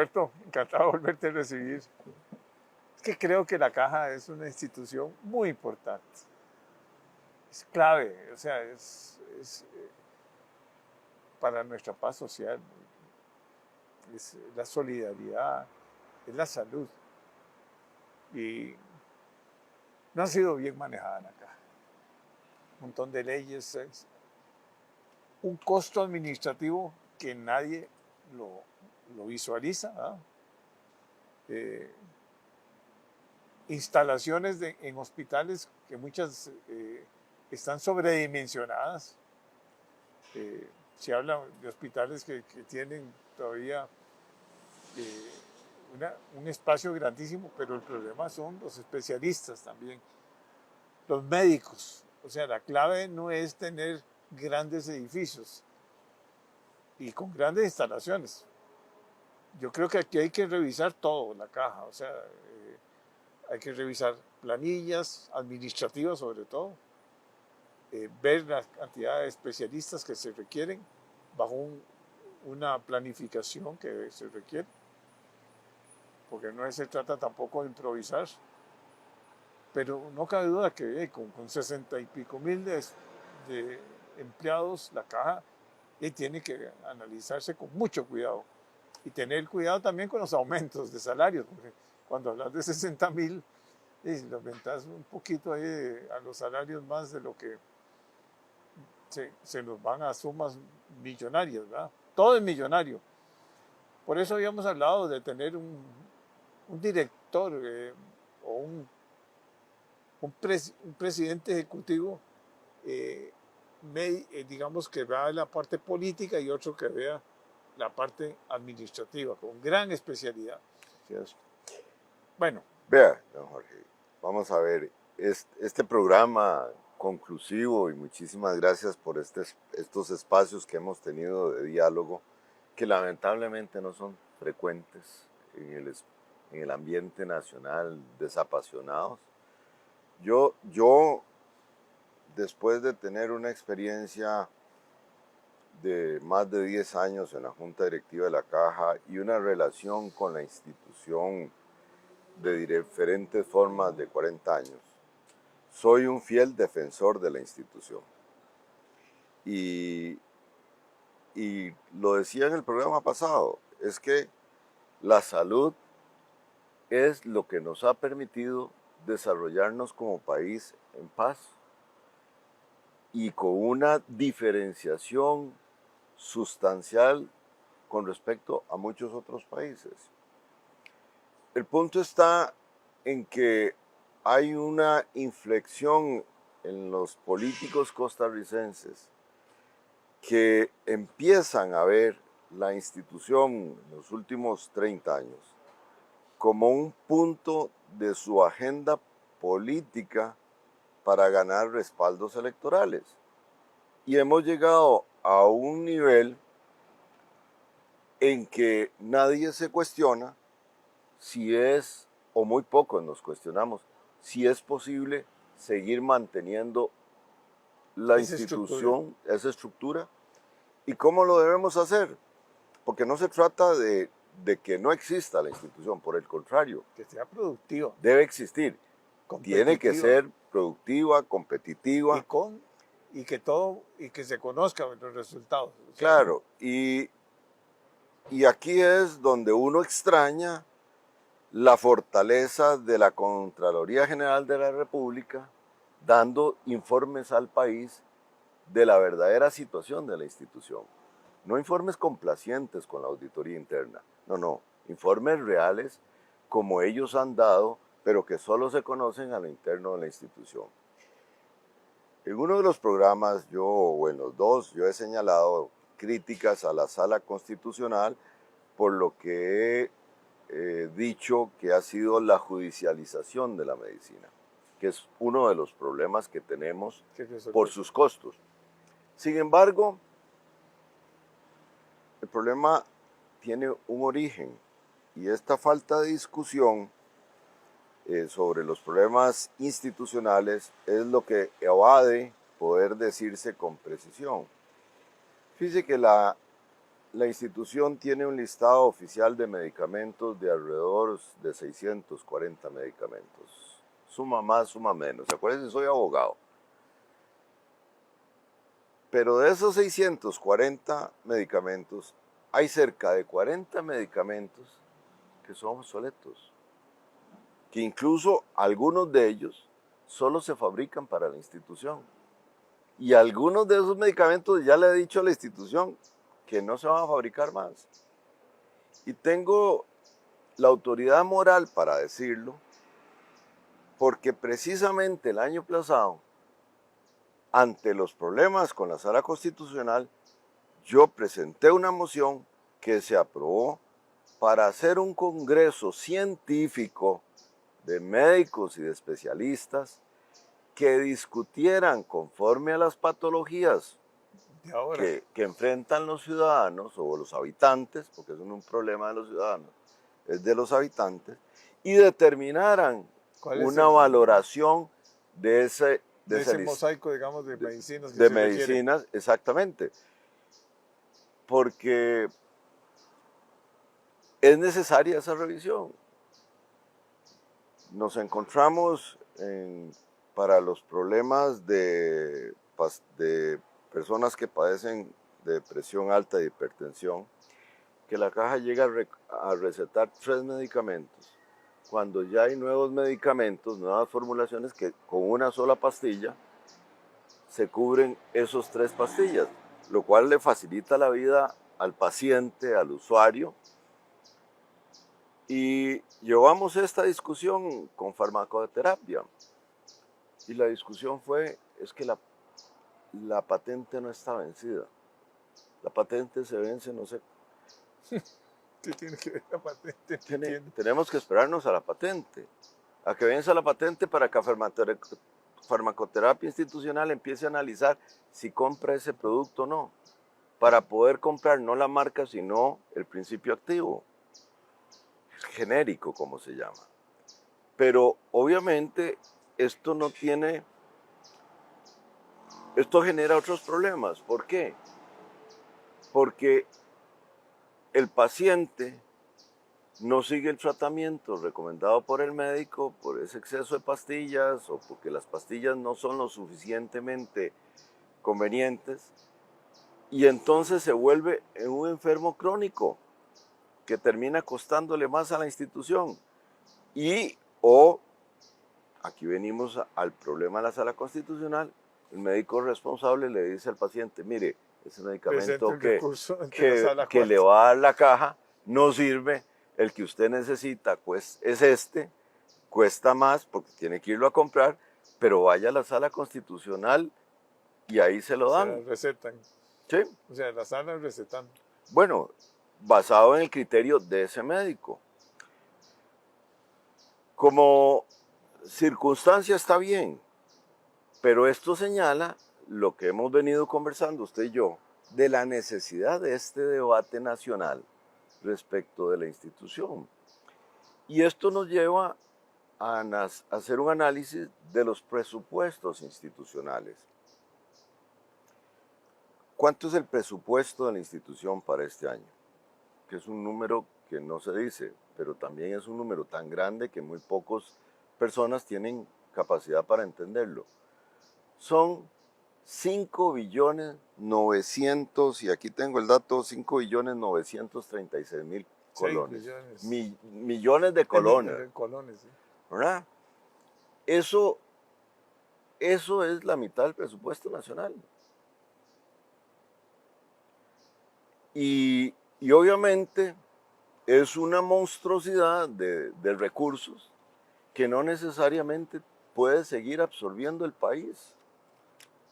Roberto, encantado de volverte a recibir. Es que creo que la Caja es una institución muy importante. Es clave, o sea, es para nuestra paz social, es la solidaridad, es la salud. Y no ha sido bien manejada la Caja. Un montón de leyes, un costo administrativo que nadie lo visualiza, ¿verdad? Instalaciones en hospitales que muchas están sobredimensionadas. Se habla de hospitales que tienen todavía un espacio grandísimo, pero el problema son los especialistas también, los médicos. O sea, la clave no es tener grandes edificios y con grandes instalaciones. Yo creo que aquí hay que revisar todo, la Caja, o sea, hay que revisar planillas administrativas sobre todo, ver la cantidad de especialistas que se requieren bajo una planificación que se requiere, porque no se trata tampoco de improvisar, pero no cabe duda que con 60 y pico mil de empleados, la Caja tiene que analizarse con mucho cuidado y tener cuidado también con los aumentos de salarios, porque cuando hablas de 60.000, le aumentas un poquito ahí a los salarios más de lo que se nos van a sumas millonarias, ¿verdad? Todo es millonario. Por eso habíamos hablado de tener un director o un presidente ejecutivo, digamos, que vea la parte política y otro que vea la parte administrativa, con gran especialidad. Yes. Bueno. Vea, don Jorge, vamos a ver, este programa conclusivo, y muchísimas gracias por estos espacios que hemos tenido de diálogo, que lamentablemente no son frecuentes en el ambiente nacional, desapasionados. Yo, después de tener una experiencia de más de 10 años en la Junta Directiva de la Caja y una relación con la institución de diferentes formas de 40 años, soy un fiel defensor de la institución. Y lo decía en el programa pasado, es que la salud es lo que nos ha permitido desarrollarnos como país en paz y con una diferenciación sustancial con respecto a muchos otros países. El punto está en que hay una inflexión en los políticos costarricenses que empiezan a ver la institución en los últimos 30 años como un punto de su agenda política para ganar respaldos electorales. Y hemos llegado a un nivel en que nadie se cuestiona si es, o muy pocos nos cuestionamos, si es posible seguir manteniendo la institución, esa estructura, y cómo lo debemos hacer. Porque no se trata de que no exista la institución, por el contrario. Que sea productiva. Debe existir. Tiene que ser productiva, competitiva. Y que se conozcan los resultados. O sea, claro, y aquí es donde uno extraña la fortaleza de la Contraloría General de la República, dando informes al país de la verdadera situación de la institución. No informes complacientes con la auditoría interna, no, informes reales como ellos han dado, pero que solo se conocen a lo interno de la institución. En uno de los programas, o en los dos, yo he señalado críticas a la Sala Constitucional por lo que he dicho que ha sido la judicialización de la medicina, que es uno de los problemas que tenemos por sus costos. Sin embargo, el problema tiene un origen, y esta falta de discusión sobre los problemas institucionales es lo que evade poder decirse con precisión. Fíjese que la la institución tiene un listado oficial de medicamentos de alrededor de 640 medicamentos. Suma más, suma menos. Acuérdense, soy abogado. Pero de esos 640 medicamentos, hay cerca de 40 medicamentos que son obsoletos. Que incluso algunos de ellos solo se fabrican para la institución. Y algunos de esos medicamentos ya le he dicho a la institución que no se van a fabricar más. Y tengo la autoridad moral para decirlo, porque precisamente el año pasado, ante los problemas con la Sala Constitucional, yo presenté una moción que se aprobó para hacer un congreso científico de médicos y de especialistas que discutieran conforme a las patologías que enfrentan los ciudadanos o los habitantes, porque eso no es un problema de los ciudadanos, es de los habitantes, y determinaran una valoración de ese mosaico, digamos, de medicinas. De medicinas, exactamente. Porque es necesaria esa revisión. Nos encontramos para los problemas de personas que padecen de presión alta y hipertensión, que la caja llega a recetar 3 medicamentos, cuando ya hay nuevos medicamentos, nuevas formulaciones que con una sola pastilla se cubren esos 3 pastillas, lo cual le facilita la vida al paciente, al usuario. Y llevamos esta discusión con farmacoterapia. Y la discusión es que la patente no está vencida. La patente se vence, no sé. ¿Qué tiene que ver la patente? Tenemos que esperarnos a la patente, a que venza la patente para que farmacoterapia institucional empiece a analizar si compra ese producto o no, para poder comprar no la marca, sino el principio activo, genérico como se llama. Pero obviamente esto genera otros problemas. ¿Por qué? Porque el paciente no sigue el tratamiento recomendado por el médico por ese exceso de pastillas o porque las pastillas no son lo suficientemente convenientes, y entonces se vuelve un enfermo crónico que termina costándole más a la institución. Aquí venimos al problema de la Sala Constitucional, el médico responsable le dice al paciente, mire, ese medicamento que le va a dar la caja no sirve, el que usted necesita pues, es cuesta más porque tiene que irlo a comprar, pero vaya a la Sala Constitucional y ahí se lo dan. Se recetan. ¿Sí? O sea, la sala recetando. Bueno, basado en el criterio de ese médico. Como circunstancia está bien, pero esto señala lo que hemos venido conversando usted y yo, de la necesidad de este debate nacional respecto de la institución. Y esto nos lleva a hacer un análisis de los presupuestos institucionales. ¿Cuánto es el presupuesto de la institución para este año? Que es un número que no se dice, pero también es un número tan grande que muy pocas personas tienen capacidad para entenderlo. Son 5.900.000, y aquí tengo el dato, 5.936.000 colones. Millones de colones. Sí. ¿Verdad? Eso es la mitad del presupuesto nacional. Y obviamente es una monstruosidad de recursos que no necesariamente puede seguir absorbiendo el país.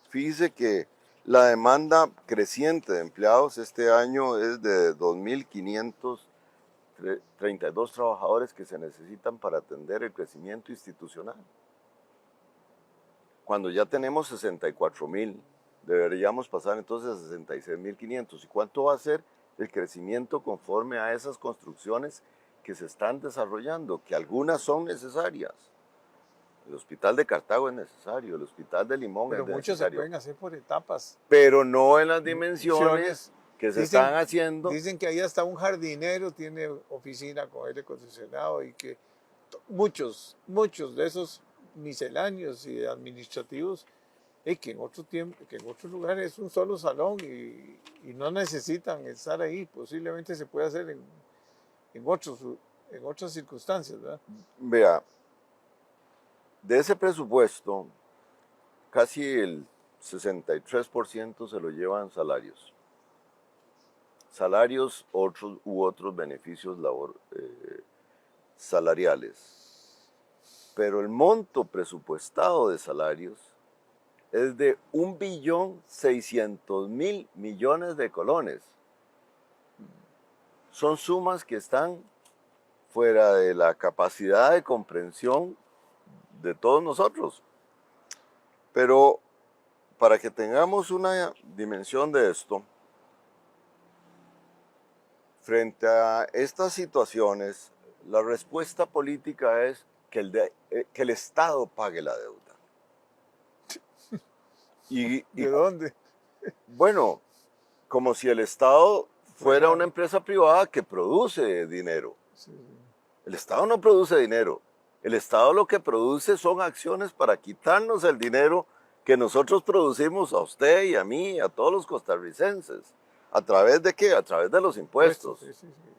Fíjese que la demanda creciente de empleados este año es de 2.532 trabajadores que se necesitan para atender el crecimiento institucional. Cuando ya tenemos 64.000, deberíamos pasar entonces a 66.500. ¿Y cuánto va a ser el crecimiento conforme a esas construcciones que se están desarrollando? Que algunas son necesarias. El hospital de Cartago es necesario, el hospital de Limón es necesario. Pero muchos se pueden hacer por etapas. Pero no en las dimensiones que se están haciendo. Dicen que ahí hasta un jardinero tiene oficina con aire acondicionado y que muchos de esos misceláneos y administrativos, que en otro tiempo, que en otros lugares es un solo salón y no necesitan estar ahí. Posiblemente se puede hacer en otras circunstancias, ¿verdad? Vea, de ese presupuesto, casi el 63% se lo llevan salarios. Salarios u otros beneficios salariales. Pero el monto presupuestado de salarios es de 1.600.000.000.000 de colones. Son sumas que están fuera de la capacidad de comprensión de todos nosotros. Pero para que tengamos una dimensión de esto, frente a estas situaciones, la respuesta política es que el Estado pague la deuda. ¿De dónde? Bueno, como si el Estado fuera una empresa privada que produce dinero. Sí. El Estado no produce dinero. El Estado lo que produce son acciones para quitarnos el dinero que nosotros producimos a usted y a mí y a todos los costarricenses. ¿A través de qué? A través de los impuestos, Sí.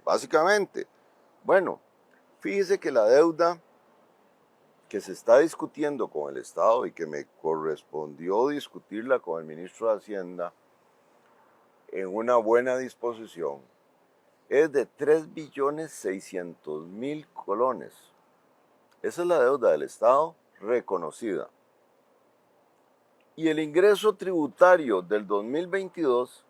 básicamente. Bueno, fíjese que la deuda que se está discutiendo con el Estado y que me correspondió discutirla con el ministro de Hacienda en una buena disposición, es de 3.600.000 colones. Esa es la deuda del Estado reconocida. Y el ingreso tributario del 2022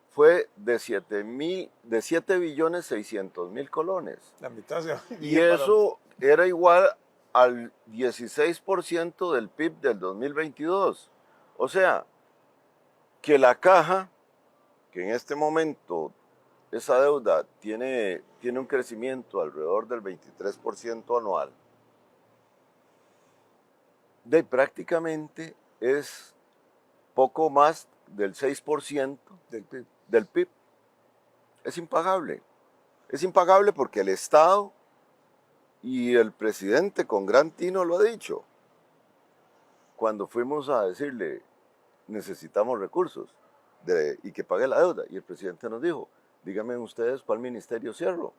fue de 7.600.000 colones. La mitad se va. Y eso era igual al 16% del PIB del 2022. O sea, que la caja, que en este momento esa deuda tiene un crecimiento alrededor del 23% anual, prácticamente es poco más del 6% del PIB. Es impagable. Es impagable porque el Estado y el presidente con gran tino lo ha dicho. Cuando fuimos a decirle, necesitamos recursos y que pague la deuda, y el presidente nos dijo, díganme ustedes cuál ministerio cierro.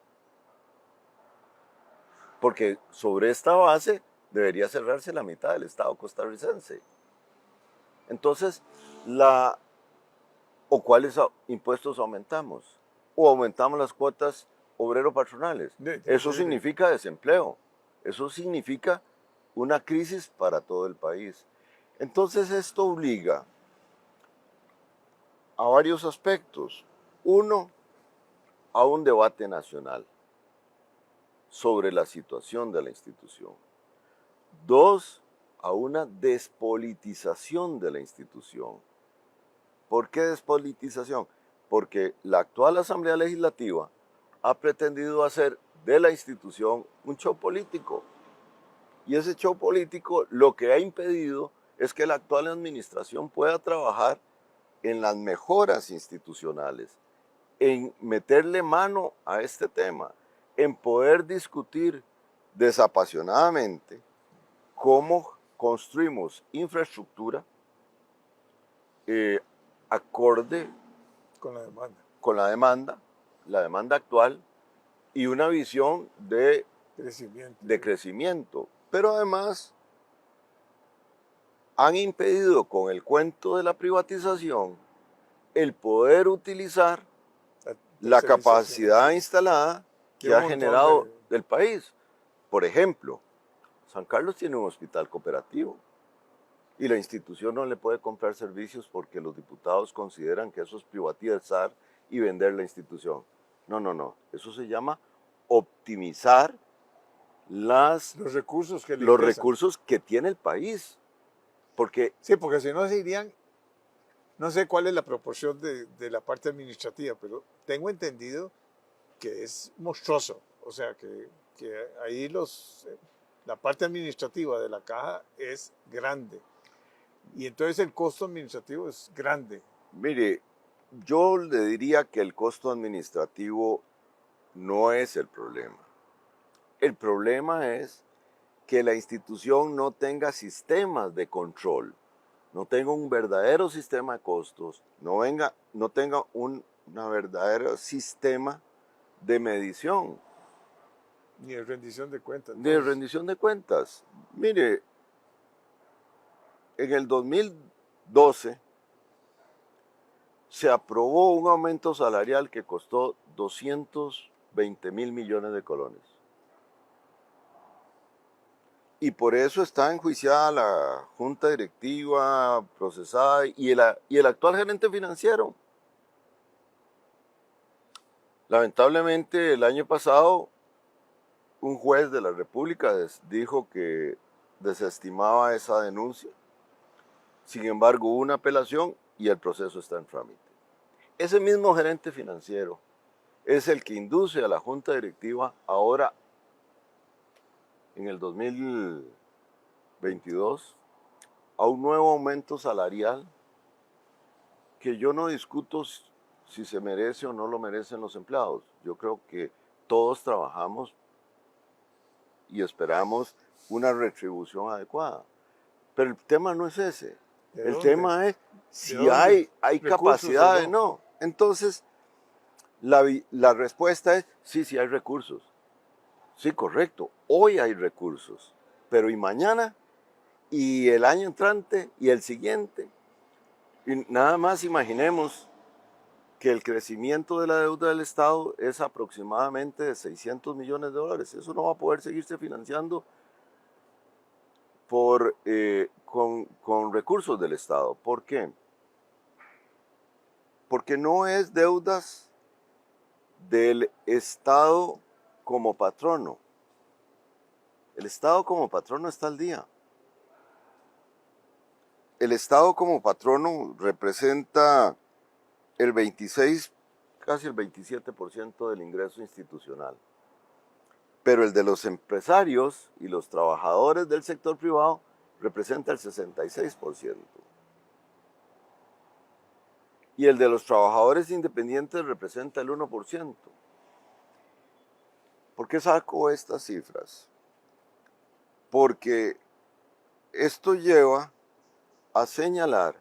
Porque sobre esta base debería cerrarse la mitad del Estado costarricense. Entonces, ¿o cuáles impuestos aumentamos? ¿O aumentamos las cuotas obrero-patronales? Eso significa desempleo. Eso significa una crisis para todo el país. Entonces, esto obliga a varios aspectos. Uno, a un debate nacional sobre la situación de la institución. Dos, a una despolitización de la institución. ¿Por qué despolitización? Porque la actual Asamblea Legislativa ha pretendido hacer de la institución un show político. Y ese show político lo que ha impedido es que la actual administración pueda trabajar en las mejoras institucionales, en meterle mano a este tema, en poder discutir desapasionadamente cómo construimos infraestructura acorde con la demanda actual y una visión de crecimiento. Pero además han impedido con el cuento de la privatización el poder utilizar la capacidad instalada que ha generado el país. Por ejemplo, San Carlos tiene un hospital cooperativo y la institución no le puede comprar servicios porque los diputados consideran que eso es privatizar y vender la institución. No. Eso se llama optimizar los recursos que tiene el país. Porque si no se irían, no sé cuál es la proporción de la parte administrativa, pero tengo entendido que es monstruoso. O sea, que ahí la parte administrativa de la caja es grande. Y entonces el costo administrativo es grande. Mire, yo le diría que el costo administrativo no es el problema. El problema es que la institución no tenga sistemas de control, no tenga un verdadero sistema de costos, no tenga un verdadero sistema de medición, Ni de rendición de cuentas, de entonces. rendición de cuentas. Mire, en el 2012 se aprobó un aumento salarial que costó 220 mil millones de colones. Y por eso está enjuiciada la junta directiva, procesada, y el actual gerente financiero. Lamentablemente, el año pasado, un juez de la República dijo que desestimaba esa denuncia. Sin embargo, hubo una apelación y el proceso está en trámite. Ese mismo gerente financiero es el que induce a la junta directiva ahora, en el 2022, a un nuevo aumento salarial que yo no discuto si se merece o no lo merecen los empleados. Yo creo que todos trabajamos y esperamos una retribución adecuada. Pero el tema no es ese. ¿De El dónde? tema es ¿De si dónde? hay ¿Recursos o capacidad o no? no. Entonces, la respuesta es sí hay recursos. Sí, correcto. Hoy hay recursos. Pero ¿y mañana? ¿Y el año entrante? ¿Y el siguiente? Y nada más imaginemos que el crecimiento de la deuda del Estado es aproximadamente de 600 millones de dólares. Eso no va a poder seguirse financiando con recursos del Estado. ¿Por qué? Porque no es deudas del Estado como patrono. El Estado como patrono está al día. El Estado como patrono representa el 26, casi el 27% del ingreso institucional. Pero el de los empresarios y los trabajadores del sector privado representa el 66%. Y el de los trabajadores independientes representa el 1%. ¿Por qué saco estas cifras? Porque esto lleva a señalar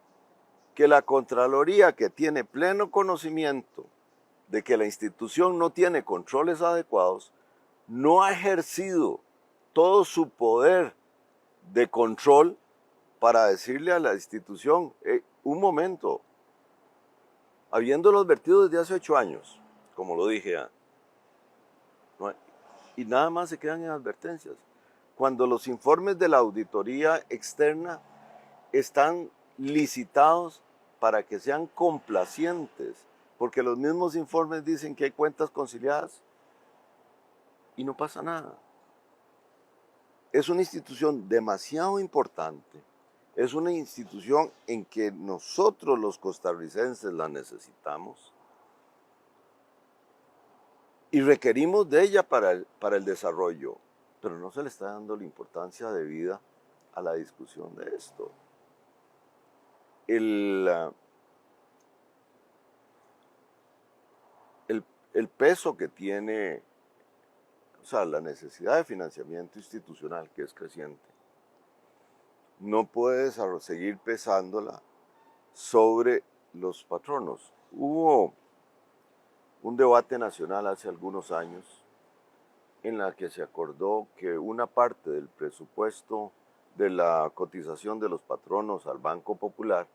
que la Contraloría, que tiene pleno conocimiento de que la institución no tiene controles adecuados, no ha ejercido todo su poder de control para decirle a la institución, un momento, habiéndolo advertido desde hace 8 años, como lo dije antes, ¿no? Y nada más se quedan en advertencias. Cuando los informes de la auditoría externa están licitados para que sean complacientes, porque los mismos informes dicen que hay cuentas conciliadas y no pasa nada. Es una institución demasiado importante, es una institución en que nosotros los costarricenses la necesitamos y requerimos de ella para el desarrollo, pero no se le está dando la importancia debida a la discusión de esto. El peso que tiene, o sea, la necesidad de financiamiento institucional, que es creciente, no puede seguir pesándola sobre los patronos. Hubo un debate nacional hace algunos años en la que se acordó que una parte del presupuesto de la cotización de los patronos al Banco Popular,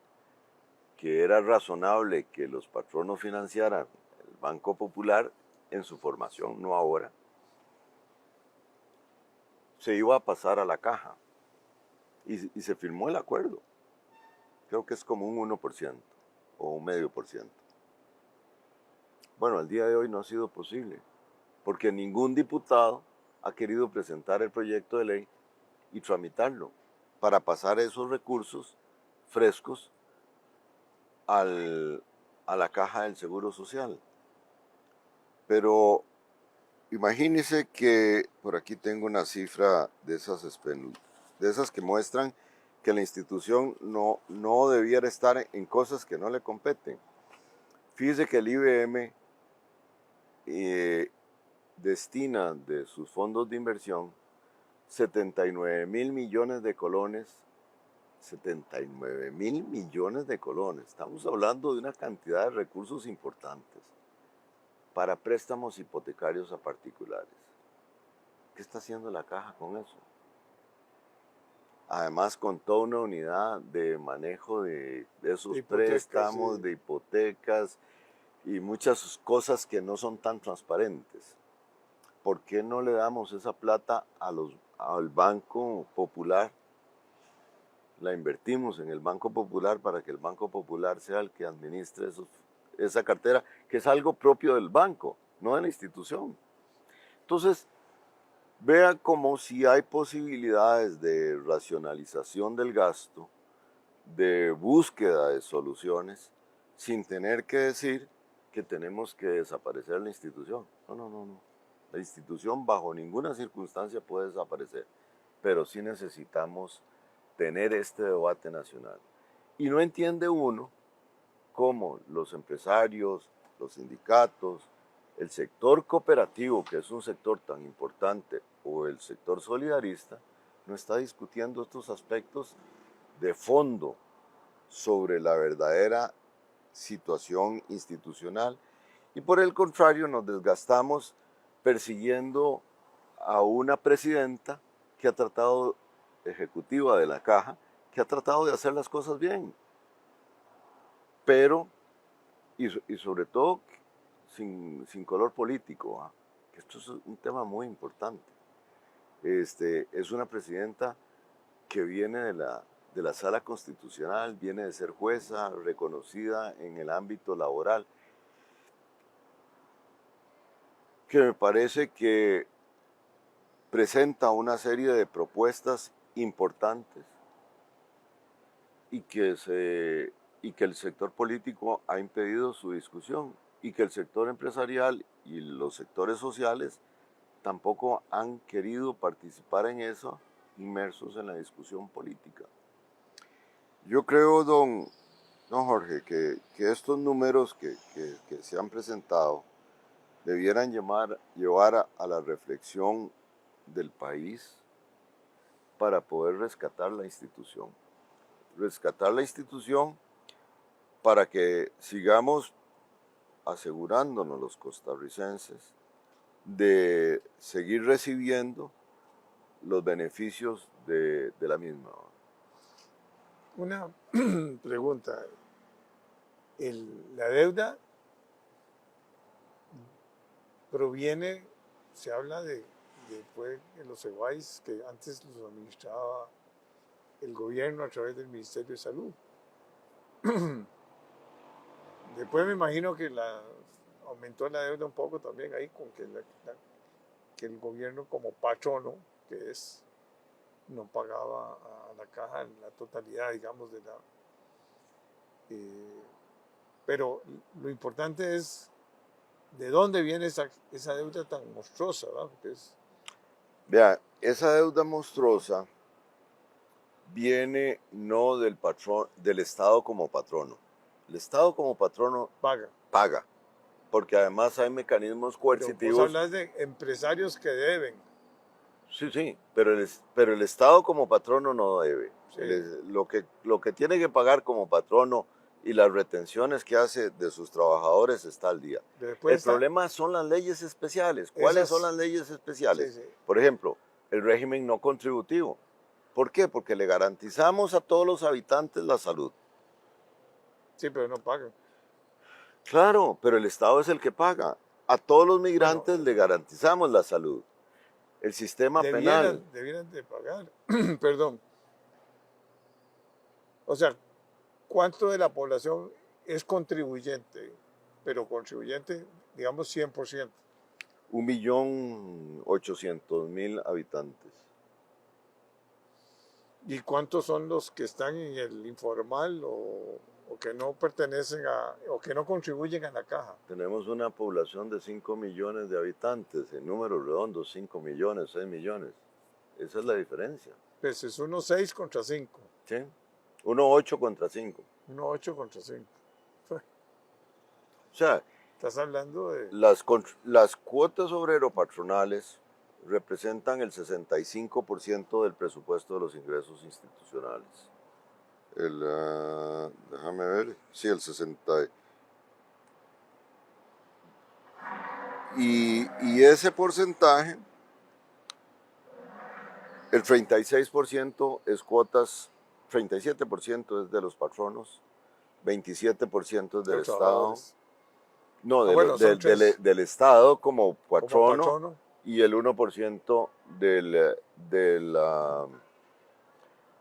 que era razonable que los patronos financiaran el Banco Popular en su formación, no ahora, se iba a pasar a la caja y se firmó el acuerdo. Creo que es como un 1% o un medio por ciento. Bueno, al día de hoy no ha sido posible, porque ningún diputado ha querido presentar el proyecto de ley y tramitarlo para pasar esos recursos frescos a la caja del Seguro Social. Pero imagínense que por aquí tengo una cifra de esas que muestran que la institución no debiera estar en cosas que no le competen. Fíjese que el IBM destina de sus fondos de inversión 79.000 millones de colones, 79.000 millones de colones. Estamos hablando de una cantidad de recursos importantes para préstamos hipotecarios a particulares. ¿Qué está haciendo la caja con eso? Además, con toda una unidad de manejo de esos préstamos, sí. de hipotecas y muchas cosas que no son tan transparentes. ¿Por qué no le damos esa plata al Banco Popular? La invertimos en el Banco Popular para que el Banco Popular sea el que administre esa cartera, que es algo propio del banco, no de la institución. Entonces, vea como si hay posibilidades de racionalización del gasto, de búsqueda de soluciones, sin tener que decir que tenemos que desaparecer la institución. No. La institución bajo ninguna circunstancia puede desaparecer, pero sí necesitamos tener este debate nacional. Y no entiende uno cómo los empresarios, los sindicatos, el sector cooperativo, que es un sector tan importante, o el sector solidarista, no está discutiendo estos aspectos de fondo sobre la verdadera situación institucional. Y por el contrario, nos desgastamos persiguiendo a una presidenta que ha tratado, ejecutiva de la caja, que ha tratado de hacer las cosas bien, pero, y sobre todo, sin color político, ¿ah? Que esto es un tema muy importante. Es una presidenta que viene de la sala constitucional, viene de ser jueza, reconocida en el ámbito laboral, que me parece que presenta una serie de propuestas importantes y que el sector político ha impedido su discusión y que el sector empresarial y los sectores sociales tampoco han querido participar en eso, inmersos en la discusión política. Yo creo, don Jorge, que estos números que se han presentado debieran llevar a la reflexión del país para poder rescatar la institución. Rescatar la institución para que sigamos asegurándonos los costarricenses de seguir recibiendo los beneficios de la misma. Una pregunta. La deuda proviene, se habla de los EWAIS que antes los administraba el gobierno a través del Ministerio de Salud. Después me imagino que aumentó la deuda un poco también ahí con que el gobierno como patrono, que es, no pagaba a la caja en la totalidad, digamos, de la... pero lo importante es de dónde viene esa deuda tan monstruosa, ¿verdad? Vea, esa deuda monstruosa viene no del Estado como patrono. El Estado como patrono paga, porque además hay mecanismos coercitivos. Pero vos hablas de empresarios que deben. Sí, pero el Estado como patrono no debe. Sí. Lo que tiene que pagar como patrono y las retenciones que hace de sus trabajadores está al día. El problema son las leyes especiales. ¿Cuáles son las leyes especiales? Sí. Por ejemplo, el régimen no contributivo. ¿Por qué? Porque le garantizamos a todos los habitantes la salud. Sí, pero no pagan. Claro, pero el Estado es el que paga. A todos los migrantes le garantizamos la salud. El sistema penal. Debieran de pagar. Perdón. O sea, ¿cuánto de la población es contribuyente? Pero contribuyente, digamos, 100%. 1.800.000 habitantes. ¿Y cuántos son los que están en el informal o que no pertenecen o que no contribuyen a la caja? Tenemos una población de 5 millones de habitantes, en números redondos, 5 millones, 6 millones. Esa es la diferencia. Pues es 1,6 contra 5. Sí, 1,8 contra 5. 1,8 contra 5. sea, Estás hablando de... las cuotas obrero-patronales representan el 65% del presupuesto de los ingresos institucionales. Déjame ver, sí, el 60. Y ese porcentaje, el 36% es cuotas, 37% es de los patronos, 27% es de del los Estado, trabajadores. no, Ah, bueno, son tres. del Estado como Como patrono patrono, y el 1%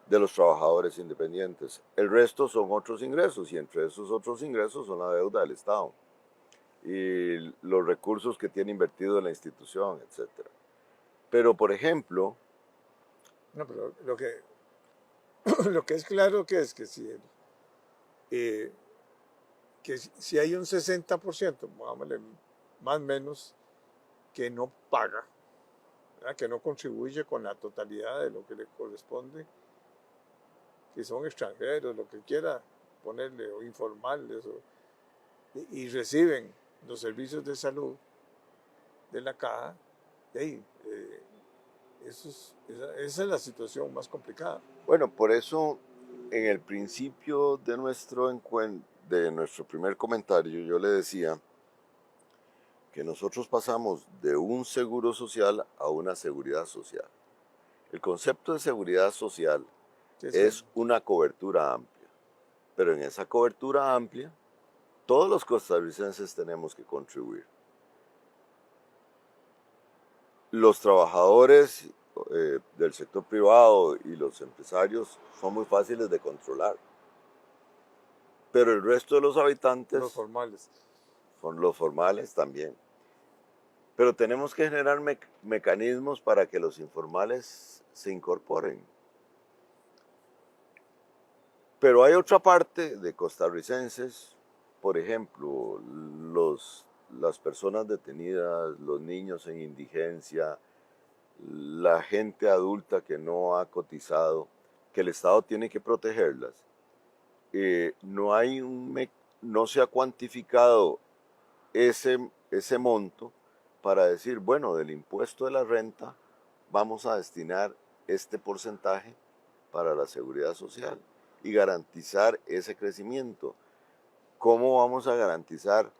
de los trabajadores independientes. El resto son otros ingresos y entre esos otros ingresos son la deuda del Estado y los recursos que tiene invertido en la institución, etc. Pero, por ejemplo, no, pero lo que es claro que es que eh, si hay un 60%, vámonos, más o menos, que no paga, ¿verdad? Que no contribuye con la totalidad de lo que le corresponde, que son extranjeros, lo que quiera ponerle, o informales, y reciben los servicios de salud de la caja, de ahí, esa es la situación más complicada. bueno, por eso en el principio de de nuestro primer comentario, yo le decía que nosotros pasamos de un seguro social a una seguridad social. El concepto de seguridad social Sí, sí, es una cobertura amplia, pero en esa cobertura amplia, todos los costarricenses tenemos que contribuir. Los trabajadores del sector privado y los empresarios son muy fáciles de controlar, pero el resto de los los habitantes formales. son los formales también. Pero tenemos que generar mecanismos para que los informales se incorporen. Pero hay otra parte de costarricenses, por ejemplo, las personas detenidas, los niños en indigencia, la gente adulta que no ha cotizado, que el Estado tiene que protegerlas. No se ha cuantificado ese monto para decir, bueno, del impuesto de la renta vamos a destinar este porcentaje para la seguridad social y garantizar ese crecimiento. ¿Cómo vamos a garantizar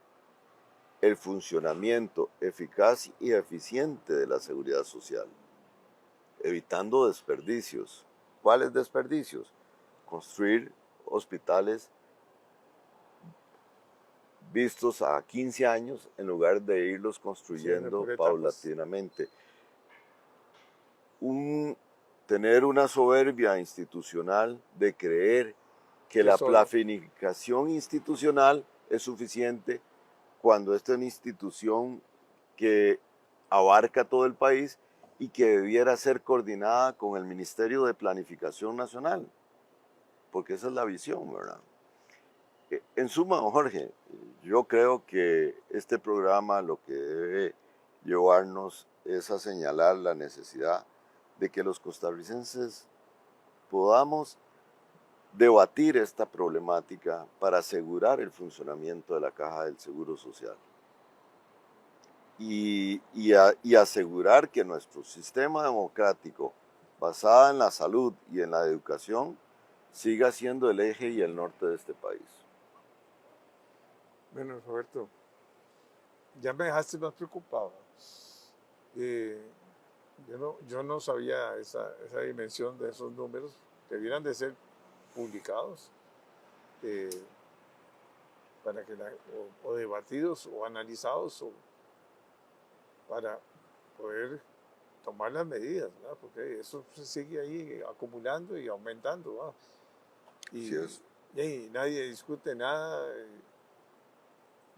el funcionamiento eficaz y eficiente de la seguridad social? Evitando desperdicios. ¿Cuáles desperdicios? Construir hospitales vistos a 15 años en lugar de irlos Sí, construyendo por etapas. paulatinamente. Tener una soberbia institucional de creer que Que la solo. planificación institucional es suficiente cuando esta es una institución que abarca todo el país y que debiera ser coordinada con el Ministerio de Planificación Nacional, porque esa es la visión, ¿verdad? En suma, Jorge, yo creo que este programa lo que debe llevarnos es a señalar la necesidad de que los costarricenses podamos debatir esta problemática para asegurar el funcionamiento de la Caja del Seguro Social y asegurar que nuestro sistema democrático basado en la salud y en la educación siga siendo el eje y el norte de este país. Bueno, Roberto, ya me dejaste más preocupado. Eh, yo no sabía esa dimensión de esos números. Debieran de ser publicados eh, para que o debatidos o analizados para poder tomar las medidas, ¿verdad? Porque eso se sigue ahí acumulando y aumentando, ¿verdad? Así es. Y nadie discute nada.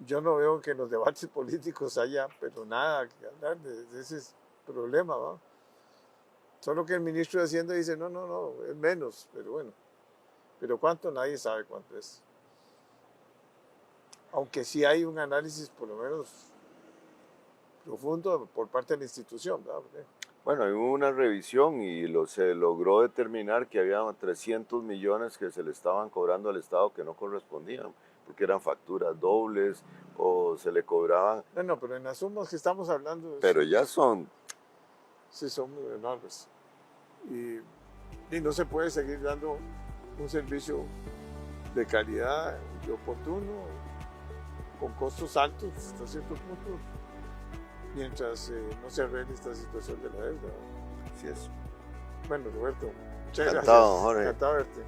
Yo no veo que en los debates políticos haya, pero nada que hablar de ese problema, ¿va? Solo que el ministro de Hacienda dice, no, no, no, es menos, pero bueno. Pero cuánto, nadie sabe cuánto es. Aunque sí hay un análisis, por lo menos profundo, por parte de la institución, ¿verdad? Bueno, hubo una revisión y se logró determinar que había 300 millones que se le estaban cobrando al Estado que no correspondían, porque eran facturas dobles o se le cobraban, No, pero en las sumas que estamos hablando, pero ya son, sí son enormes. Y no se puede seguir dando un servicio de calidad y oportuno, con costos altos hasta cierto punto, mientras no se arregle esta situación de la deuda. así es. Bueno, Roberto, muchas Encantado, gracias. Jorge. Encantado de verte.